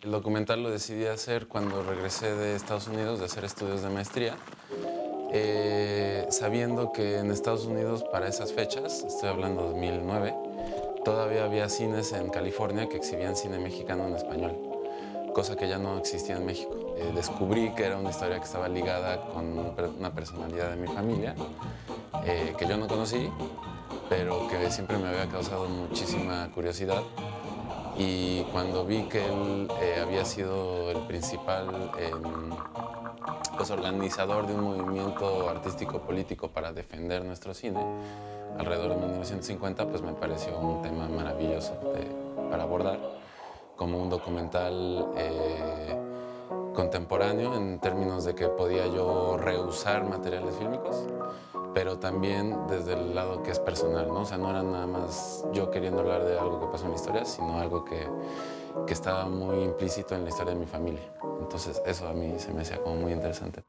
El documental lo decidí hacer cuando regresé de Estados Unidos de hacer estudios de maestría, sabiendo que en Estados Unidos para esas fechas, estoy hablando de 2009, todavía había cines en California que exhibían cine mexicano en español, cosa que ya no existía en México. Descubrí que era una historia que estaba ligada con una personalidad de mi familia, que yo no conocí, pero que siempre me había causado muchísima curiosidad. Y cuando vi que él había sido el principal pues, organizador de un movimiento artístico-político para defender nuestro cine, alrededor de 1950, pues me pareció un tema maravilloso para abordar, como un documental contemporáneo en términos de que podía yo reusar materiales fílmicos, pero también desde el lado que es personal, ¿no? O sea, no era nada más yo queriendo hablar de algo que pasó en la historia, sino algo que estaba muy implícito en la historia de mi familia. Entonces, eso a mí se me hacía como muy interesante.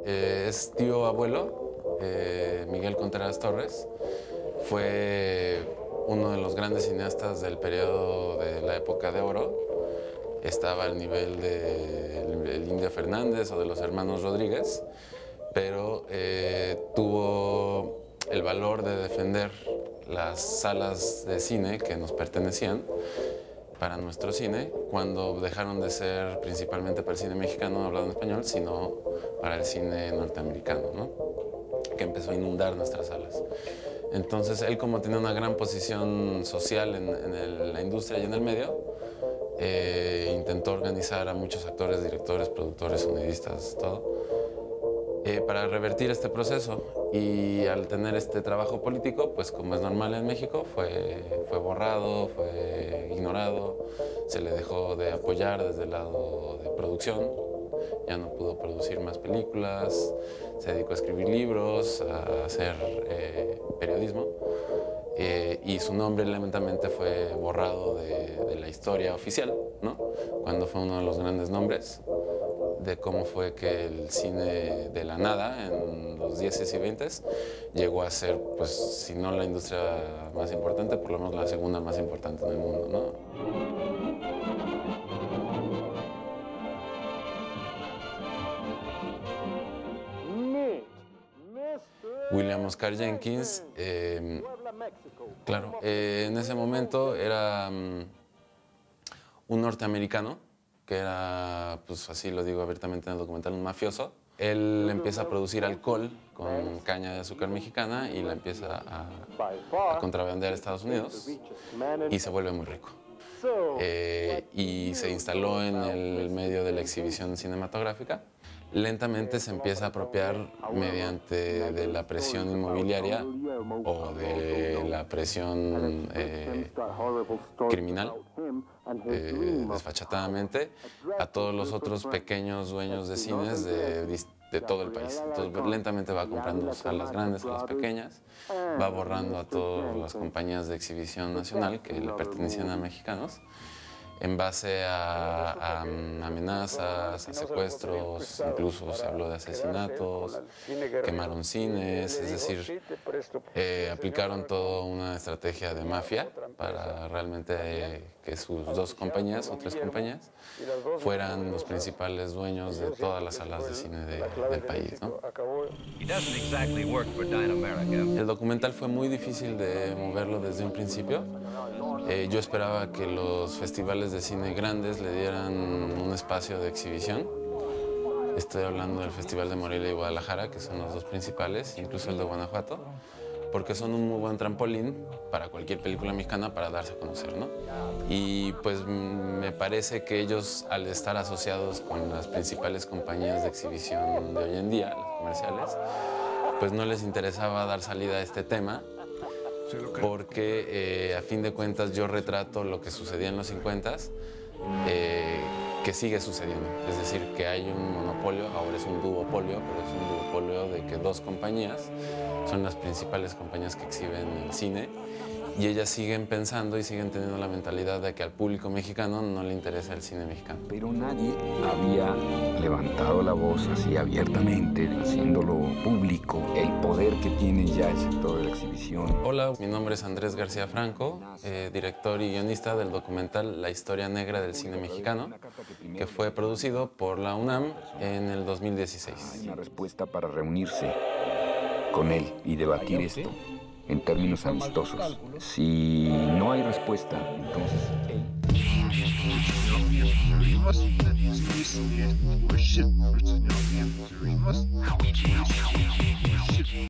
Es tío abuelo, Miguel Contreras Torres. Fue uno de los grandes cineastas del periodo de la época de oro. Estaba al nivel del Indio Fernández o de los hermanos Rodríguez, pero tuvo el valor de defender las salas de cine que nos pertenecían para nuestro cine, cuando dejaron de ser principalmente para el cine mexicano hablado en español, sino para el cine norteamericano, ¿no? Que empezó a inundar nuestras salas. Entonces él, como tenía una gran posición social en la industria y en el medio, intentó organizar a muchos actores, directores, productores, sonidistas, todo, para revertir este proceso. Y al tener este trabajo político, pues como es normal en México, fue borrado, fue ignorado, se le dejó de apoyar desde el lado de producción, ya no pudo producir más películas, se dedicó a escribir libros, a hacer periodismo. Y su nombre lentamente fue borrado de la historia oficial, ¿no? Cuando fue uno de los grandes nombres de cómo fue que el cine de la nada en los 10 y 20 llegó a ser, pues, si no la industria más importante, por lo menos la segunda más importante en el mundo, ¿no? William Oscar Jenkins, claro, en ese momento era un norteamericano que era, pues así lo digo abiertamente en el documental, un mafioso. Él empieza a producir alcohol con caña de azúcar mexicana y la empieza a contrabandear a Estados Unidos y se vuelve muy rico. Y se instaló en el medio de la exhibición cinematográfica. Lentamente se empieza a apropiar mediante de la presión inmobiliaria o de la presión criminal, desfachatadamente, a todos los otros pequeños dueños de cines de todo el país. Entonces lentamente va comprando a las grandes, a las pequeñas, va borrando a todas las compañías de exhibición nacional que le pertenecían a mexicanos, en base a amenazas, a secuestros, incluso se habló de asesinatos, quemaron cines, es decir, aplicaron toda una estrategia de mafia para realmente que sus dos compañías o tres compañías fueran los principales dueños de todas las salas de cine del país, ¿no? El documental fue muy difícil de moverlo desde un principio. Yo esperaba que los festivales de cine grandes le dieran un espacio de exhibición. Estoy hablando del Festival de Morelia y Guadalajara, que son los dos principales, incluso el de Guanajuato, porque son un muy buen trampolín para cualquier película mexicana para darse a conocer, ¿no? Y pues me parece que ellos, al estar asociados con las principales compañías de exhibición de hoy en día, las comerciales, pues no les interesaba dar salida a este tema, porque a fin de cuentas yo retrato lo que sucedía en los 50s, que sigue sucediendo. Es decir, que hay un monopolio, ahora es un duopolio, pero es un duopolio de que dos compañías son las principales compañías que exhiben el cine y ellas siguen pensando y siguen teniendo la mentalidad de que al público mexicano no le interesa el cine mexicano. Pero nadie había levantado la voz así abiertamente, haciéndolo público, el poder que tiene ya el sector de la exhibición. Hola, mi nombre es Andrés García Franco, director y guionista del documental La historia negra del cine mexicano, que fue producido por la UNAM en el 2016. Hay una respuesta para reunirse con él y debatir esto en términos amistosos. Si no hay respuesta, entonces él...